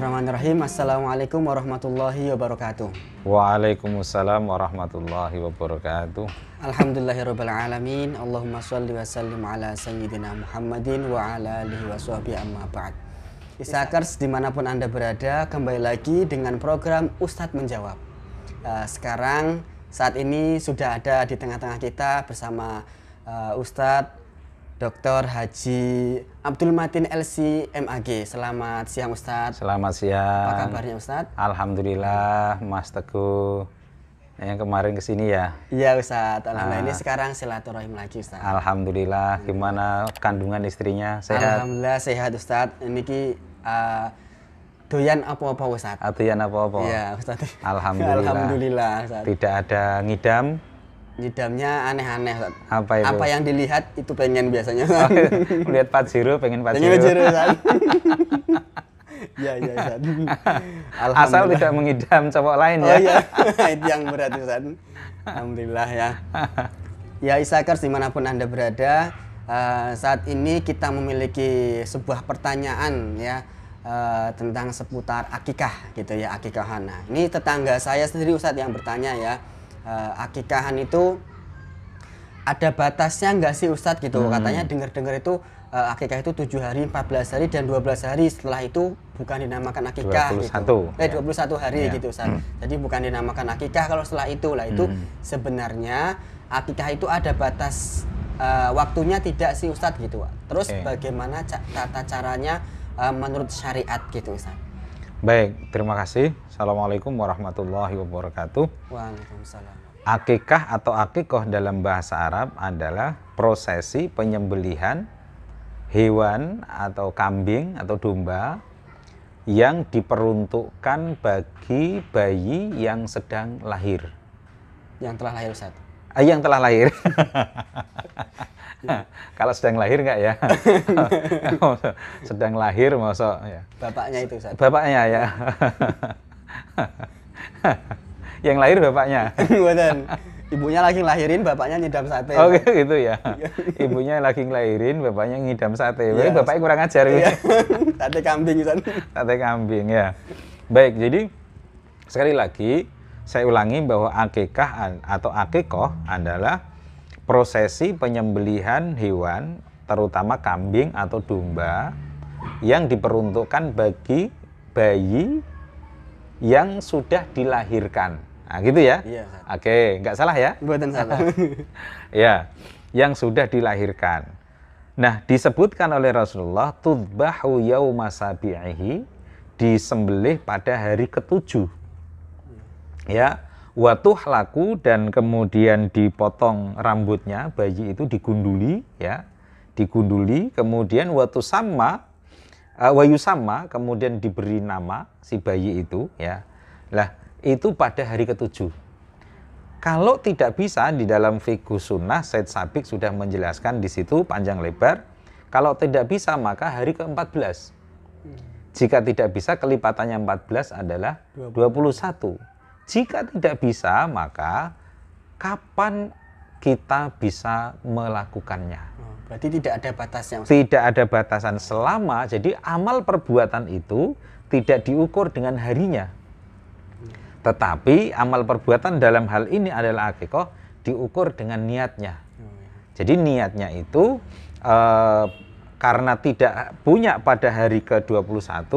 Bismillahirrahmanirrahim. Assalamualaikum warahmatullahi wabarakatuh. Waalaikumsalam warahmatullahi wabarakatuh. Alhamdulillahirabbil alamin. Allahumma shalli wa sallim ala sayyidina Muhammadin wa ala alihi wa sahbihi amma ba'd. Isakers dimanapun Anda berada, kembali lagi dengan program Ustadz Menjawab. Sekarang saat ini sudah ada di tengah-tengah kita bersama Ustadz Dr. Haji Abdul Matin LC MAG. Selamat siang Ustadz. Selamat siang. Apa kabarnya Ustadz? Alhamdulillah Mas Teguh. Yang kemarin kesini ya? Iya Ustadz. Alhamdulillah ini sekarang silaturahim lagi Ustadz. Alhamdulillah. Gimana kandungan istrinya? Sehat? Alhamdulillah sehat Ustadz. Ini doyan apa-apa Ustadz? Doyan apa-apa? Iya Ustadz. Alhamdulillah. Alhamdulillah Ustadz. Tidak ada ngidam? Ngidamnya aneh-aneh Ustadz. Apa itu? Apa yang dilihat itu pengen biasanya. Lihat Pajero, pengen Pajero. Pengen Pajero Ustadz. Iya Ustadz. Asal tidak mengidam cowok lain ya. Oh iya, itu yang berat Ustadz. Alhamdulillah ya. Ya Isakers dimanapun Anda berada, saat ini kita memiliki sebuah pertanyaan ya tentang seputar akikah gitu ya, akikahan. Nah, ini tetangga saya sendiri Ustadz yang bertanya ya, akikahan itu ada batasnya nggak sih Ustadz gitu? Katanya dengar-dengar itu akikah itu 7 hari, 14 hari, dan 12 hari. Setelah itu bukan dinamakan akikah 21. gitu. 21 hari ya. gitu Ustadz. Jadi bukan dinamakan akikah kalau setelah itu. Lah itu sebenarnya akikah itu ada batas waktunya tidak sih Ustadz gitu. Terus bagaimana tata caranya menurut syariat gitu Ustadz? Baik, terima kasih. Assalamualaikum warahmatullahi wabarakatuh. Waalaikumsalam. Akikah atau akikoh dalam bahasa Arab adalah prosesi penyembelihan hewan atau kambing atau domba yang diperuntukkan bagi bayi yang sedang lahir. Yang telah lahir Ustaz? Yang telah lahir. Kalau sedang lahir enggak ya? Sedang lahir masa ya. Bapaknya itu Ustaz? Bapaknya ya. Yang lahir bapaknya. Bukan. Ibunya lagi ngelahirin, bapaknya nyidam sate. Oh gitu ya. Ibunya lagi ngelahirin, bapaknya ngidam sate. Ya, bapaknya kurang ajar gitu. Sate kambing Ustaz. Sate kambing ya. Baik, jadi sekali lagi saya ulangi bahwa akikah atau akikoh adalah prosesi penyembelihan hewan, terutama kambing atau domba yang diperuntukkan bagi bayi yang sudah dilahirkan. Nah, gitu ya? Iya. Oke, nggak salah ya? Buatan salah. Ya, yang sudah dilahirkan. Nah, disebutkan oleh Rasulullah, tudbahu yauma sabi'ihi, disembelih pada hari ke-7. Ya, watuhlaku, dan kemudian dipotong rambutnya, bayi itu digunduli, ya. Digunduli, kemudian wayusamma, kemudian diberi nama si bayi itu, ya. Lah, itu pada hari ke-7. Kalau tidak bisa, di dalam fikih sunnah Said Sabiq sudah menjelaskan di situ panjang lebar. Kalau tidak bisa maka hari ke-14. Jika tidak bisa, kelipatannya 14 adalah 21. Jika tidak bisa, maka kapan kita bisa melakukannya? Berarti tidak ada batasnya Ustaz? Tidak ada batasan selama, jadi amal perbuatan itu tidak diukur dengan harinya. Tetapi amal perbuatan dalam hal ini adalah akikoh diukur dengan niatnya. Jadi niatnya itu karena tidak punya pada hari ke-21,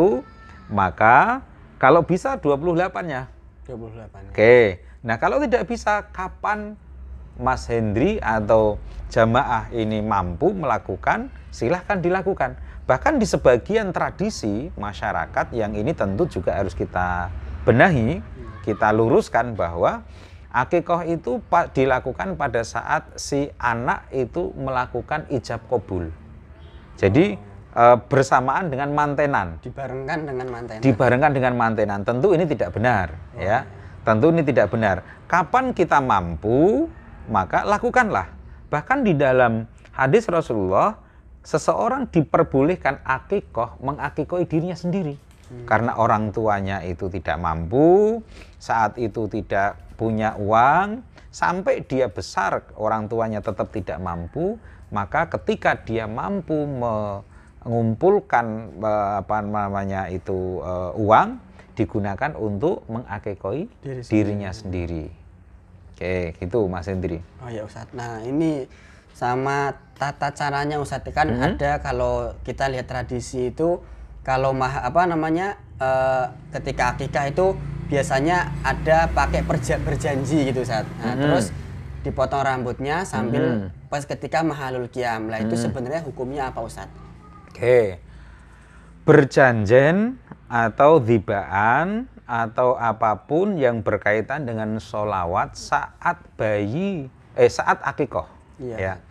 maka kalau bisa 28-nya. 28. Oke. Nah, kalau tidak bisa, kapan Mas Hendri atau jamaah ini mampu melakukan, silahkan dilakukan. Bahkan di sebagian tradisi masyarakat yang ini tentu juga harus kita benahi, kita luruskan bahwa akikoh itu dilakukan pada saat si anak itu melakukan ijab kabul. Jadi bersamaan dengan mantenan. Dibarengkan dengan mantenan. Dibarengkan dengan mantenan. Tentu ini tidak benar, ya. Tentu ini tidak benar. Kapan kita mampu, maka lakukanlah. Bahkan di dalam hadis Rasulullah, seseorang diperbolehkan akikoh mengakikohi dirinya sendiri. Karena orang tuanya itu tidak mampu, saat itu tidak punya uang, sampai dia besar orang tuanya tetap tidak mampu, maka ketika dia mampu mengumpulkan apa namanya itu uang digunakan untuk mengakekoi dirinya sendiri. Oke, gitu Mas Hendri. Oh ya Ustadz. Nah ini sama tata caranya Ustadz kan ada kalau kita lihat tradisi itu kalau ketika akikah itu biasanya ada pakai berjanji gitu Ustadz. Nah, terus dipotong rambutnya sambil pas ketika mahalul qiyam. Lah itu sebenarnya hukumnya apa Ustadz? Oke. Berjanjen atau dhibaan atau apapun yang berkaitan dengan sholawat saat saat akikoh ya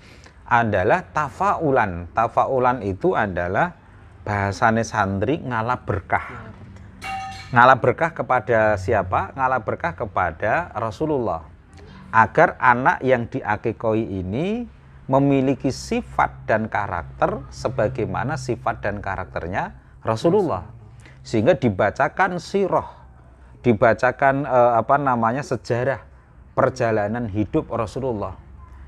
adalah tafaulan. Tafaulan itu adalah bahasane santri ngalap berkah. Ngalap berkah kepada siapa? Ngalap berkah kepada Rasulullah. Agar anak yang diakikoi ini memiliki sifat dan karakter sebagaimana sifat dan karakternya Rasulullah. Sehingga dibacakan sirah, dibacakan sejarah perjalanan hidup Rasulullah.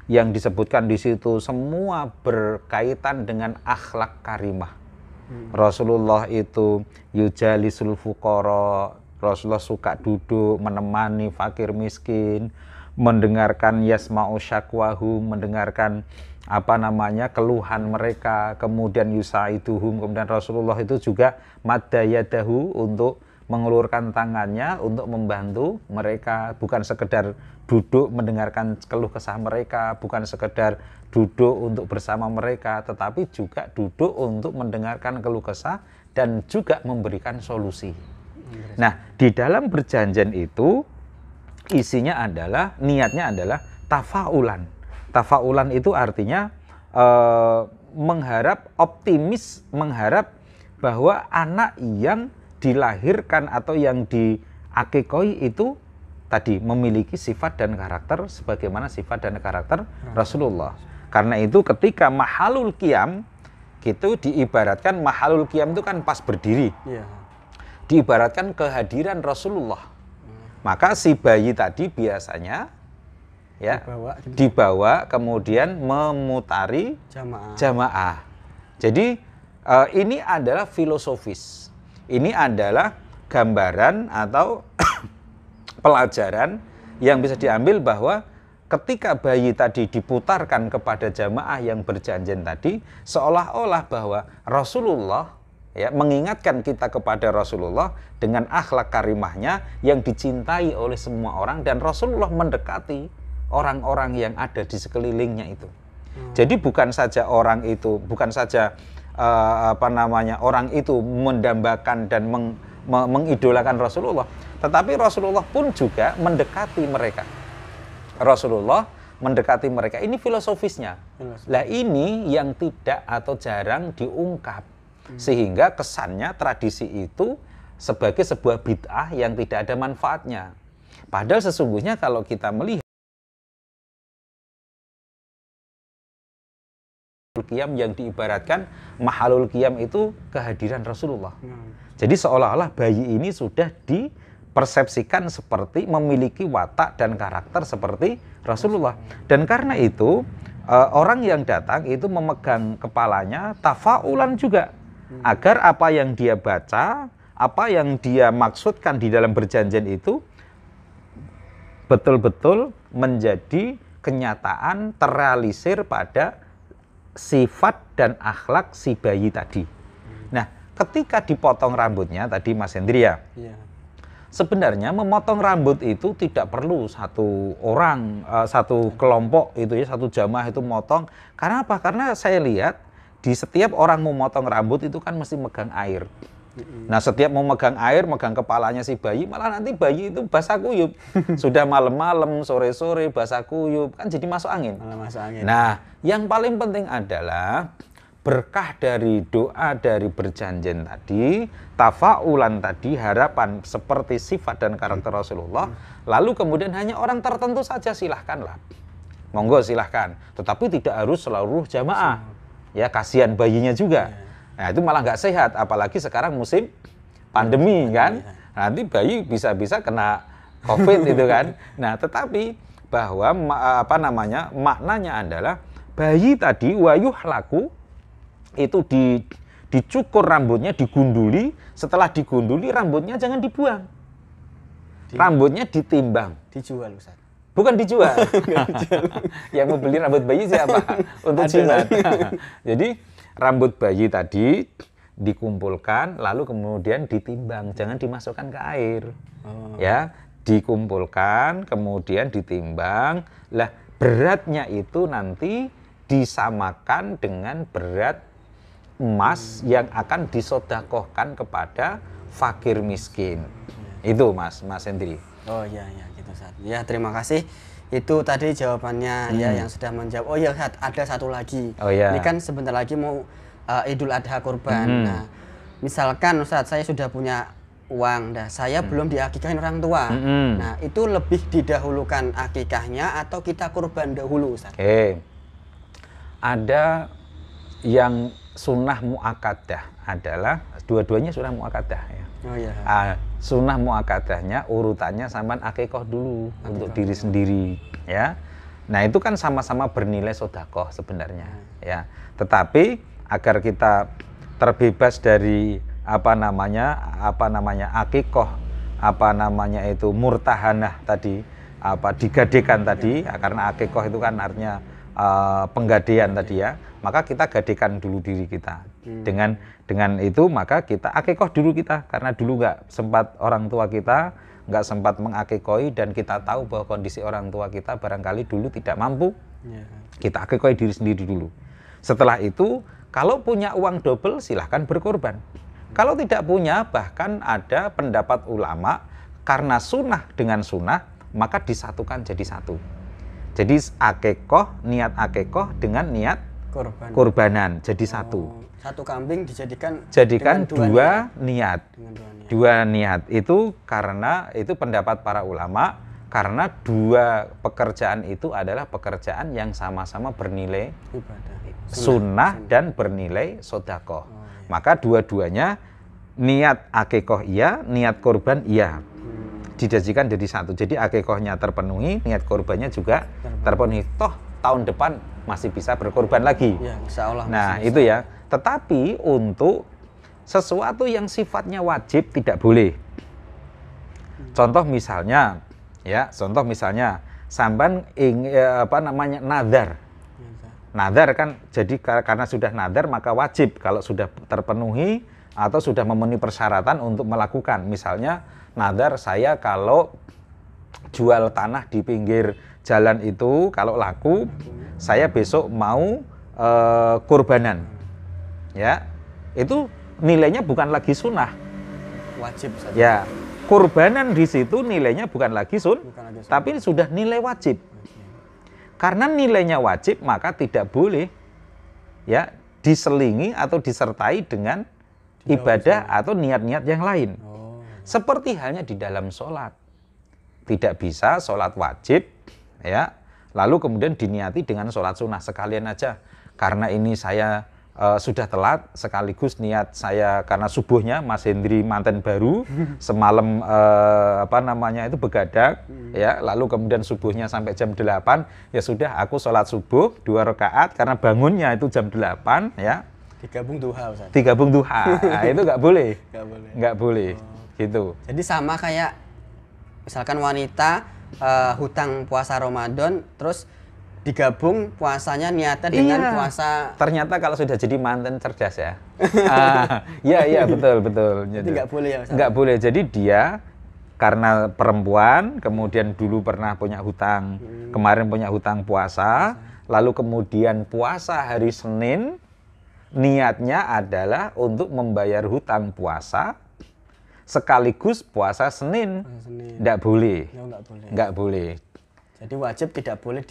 Yang disebutkan di situ semua berkaitan dengan akhlak karimah. Rasulullah itu yujalisul fuqara, Rasulullah suka duduk menemani fakir miskin, mendengarkan yasma'u syakwahu, mendengarkan keluhan mereka, kemudian yusaiduhum, kemudian Rasulullah itu juga madda yadahu untuk mengulurkan tangannya untuk membantu mereka, bukan sekedar duduk mendengarkan keluh kesah mereka, bukan sekedar duduk untuk bersama mereka, tetapi juga duduk untuk mendengarkan keluh kesah dan juga memberikan solusi. Nah, di dalam berjanjian itu isinya adalah, niatnya adalah tafaulan. Tafaulan itu artinya optimis mengharap bahwa anak yang dilahirkan atau yang diakikoi itu tadi memiliki sifat dan karakter sebagaimana sifat dan karakter Rasulullah. Karena itu ketika mahalul qiyam itu diibaratkan, mahalul qiyam itu kan pas berdiri. Diibaratkan kehadiran Rasulullah. Maka si bayi tadi biasanya dibawa kemudian memutari jamaah. Jadi ini adalah filosofis. Ini adalah gambaran atau pelajaran yang bisa diambil bahwa ketika bayi tadi diputarkan kepada jamaah yang berjanjian tadi, seolah-olah bahwa Rasulullah mengingatkan kita kepada Rasulullah dengan akhlak karimahnya yang dicintai oleh semua orang, dan Rasulullah mendekati orang-orang yang ada di sekelilingnya itu. Jadi bukan saja orang itu, orang itu mendambakan dan mengidolakan Rasulullah, tetapi Rasulullah pun juga mendekati mereka. Rasulullah mendekati mereka. Ini filosofisnya. Lah ini yang tidak atau jarang diungkap. Sehingga kesannya tradisi itu sebagai sebuah bid'ah yang tidak ada manfaatnya. Padahal sesungguhnya kalau kita melihat qiyam yang diibaratkan mahalul qiyam itu kehadiran Rasulullah. Jadi seolah-olah bayi ini sudah dipersepsikan seperti memiliki watak dan karakter seperti Rasulullah. Dan karena itu orang yang datang itu memegang kepalanya tafaulan juga, agar apa yang dia baca, apa yang dia maksudkan di dalam berjanjian itu betul-betul menjadi kenyataan, terrealisir pada sifat dan akhlak si bayi tadi. Nah, ketika dipotong rambutnya tadi Mas Hendri sebenarnya memotong rambut itu tidak perlu satu orang, satu kelompok itu satu jamaah itu motong. Karena apa? Karena saya lihat di setiap orang mau motong rambut itu kan mesti megang air. Nah, setiap mau megang air, megang kepalanya si bayi, malah nanti bayi itu basah kuyup. Sudah malam-malam, sore-sore basah kuyup, kan jadi masuk angin. Nah, yang paling penting adalah berkah dari doa dari berjanjian tadi, tafaulan tadi, harapan seperti sifat dan karakter Rasulullah. Lalu kemudian hanya orang tertentu saja silahkanlah. Monggo silahkan. Tetapi tidak harus seluruh jamaah. Ya, kasihan bayinya juga. Nah, itu malah nggak sehat, apalagi sekarang musim pandemi kan. Nanti bayi bisa-bisa kena COVID itu kan. Nah, tetapi bahwa maknanya adalah bayi tadi wayuh laku itu dicukur rambutnya, digunduli. Setelah digunduli, rambutnya jangan dibuang. Rambutnya ditimbang. Dijual, Ustaz. Bukan dijual. Yang mau beli rambut bayi siapa? Untuk jimat. Jadi rambut bayi tadi dikumpulkan, lalu kemudian ditimbang, jangan dimasukkan ke air. Ya, dikumpulkan, kemudian ditimbang. Lah, beratnya itu nanti disamakan dengan berat emas yang akan disodakohkan kepada fakir miskin. Itu Mas Hendri. Oh iya gitu Ustaz. Ya, terima kasih. Itu tadi jawabannya ya yang sudah menjawab. Oh iya Ustaz, ada satu lagi. Oh iya. Ini kan sebentar lagi mau Idul Adha kurban. Nah, misalkan Ustaz saya sudah punya uang, saya belum diakikahin orang tua. Nah, itu lebih didahulukan akikahnya atau kita kurban dahulu Ustaz? Oke. Ada yang sunnah muakkadah adalah dua-duanya sunnah muakkadah ya. Oh iya. Sunnah muakkadahnya urutannya sampean akikoh dulu untuk diri sendiri ya. Nah, itu kan sama-sama bernilai sedekah sebenarnya ya. Tetapi agar kita terbebas dari akikoh, itu murtahanah tadi, digadekan tadi, karena akikoh itu kan artinya penggadean tadi ya, maka kita gadekan dulu diri kita. Dengan itu maka kita akikoh dulu kita, karena dulu nggak sempat orang tua kita nggak sempat mengakikoi, dan kita tahu bahwa kondisi orang tua kita barangkali dulu tidak mampu, kita akikoi diri sendiri dulu. Setelah itu kalau punya uang double silahkan berkorban. Kalau tidak punya, bahkan ada pendapat ulama karena sunnah dengan sunnah maka disatukan jadi satu. Jadi niat akikoh dengan niat kurbanan jadi satu. Satu kambing dijadikan dua niat. Dua niat itu karena itu pendapat para ulama, karena dua pekerjaan itu adalah pekerjaan yang sama-sama bernilai ibadah, sunnah dan bernilai sedekah. Maka dua-duanya niat akikoh iya, niat kurban iya. Dijadikan jadi satu. Jadi akikohnya terpenuhi, niat kurbannya juga terpenuhi. Toh tahun depan masih bisa berkorban lagi. Ya, insya Allah. Nah, itu ya. Tetapi untuk sesuatu yang sifatnya wajib tidak boleh. Contoh misalnya sampan nadar. Nadar kan jadi karena sudah nadar maka wajib kalau sudah terpenuhi atau sudah memenuhi persyaratan untuk melakukan. Misalnya nadar saya kalau jual tanah di pinggir jalan itu kalau laku, saya besok mau kurbanan. Ya. Itu nilainya bukan lagi sunnah. Wajib saja. Ya. Kurbanan di situ nilainya bukan lagi tapi sudah nilai wajib. Karena nilainya wajib maka tidak boleh ya diselingi atau disertai dengan ibadah atau niat-niat yang lain. Seperti halnya di dalam sholat. Tidak bisa sholat wajib ya lalu kemudian diniati dengan sholat sunnah sekalian aja. Karena ini saya sudah telat, sekaligus niat saya karena subuhnya Mas Hendri manten baru semalam itu begadang ya, lalu kemudian subuhnya sampai jam 8 ya sudah aku sholat subuh 2 rakaat karena bangunnya itu jam 8 ya. Digabung duha Ustaz. Digabung duha. Nah, itu nggak boleh. Nggak boleh. Gitu. Jadi sama kayak misalkan wanita hutang puasa Ramadan terus digabung puasanya niatnya dengan puasa. Ternyata kalau sudah jadi manten cerdas ya. Iya betul. Jadi nggak boleh ya Ustaz? Nggak boleh. Jadi dia karena perempuan kemudian dulu pernah punya hutang, kemarin punya hutang puasa, lalu kemudian puasa hari Senin, niatnya adalah untuk membayar hutang puasa sekaligus puasa Senin. Nggak boleh. Nggak boleh. Jadi wajib tidak boleh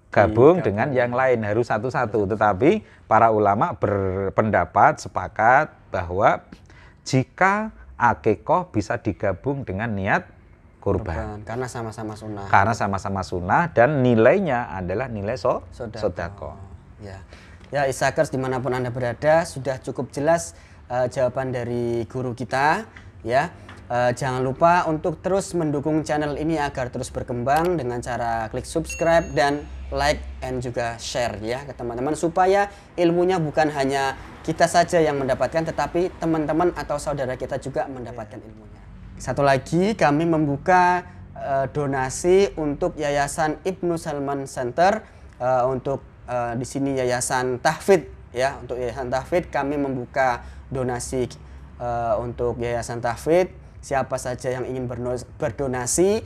digabung dengan yang lain, harus satu-satu. Tetapi para ulama berpendapat sepakat bahwa jika akikoh bisa digabung dengan niat kurban. Karena sama-sama sunnah. Karena sama-sama sunnah dan nilainya adalah nilai sedekah. Ya Isakers dimanapun Anda berada, sudah cukup jelas jawaban dari guru kita ya. Jangan lupa untuk terus mendukung channel ini agar terus berkembang dengan cara klik subscribe dan like and juga share ya ke teman-teman, supaya ilmunya bukan hanya kita saja yang mendapatkan, tetapi teman-teman atau saudara kita juga mendapatkan ilmunya. Satu lagi, kami membuka donasi untuk Yayasan Ibnu Salman Center, untuk di sini Yayasan Tahfidz ya. Untuk Yayasan Tahfidz kami membuka donasi untuk Yayasan Tahfidz. Siapa saja yang ingin berdonasi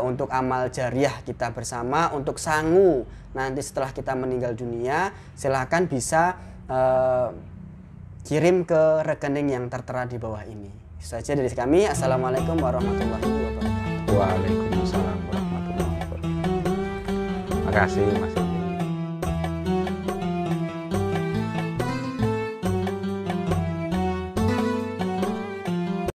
untuk amal jariah kita bersama, untuk sangu nanti setelah kita meninggal dunia, silahkan bisa kirim ke rekening yang tertera di bawah ini. Itu saja dari kami. Assalamualaikum warahmatullahi wabarakatuh. Waalaikumsalam warahmatullahi wabarakatuh. Terima kasih Mas.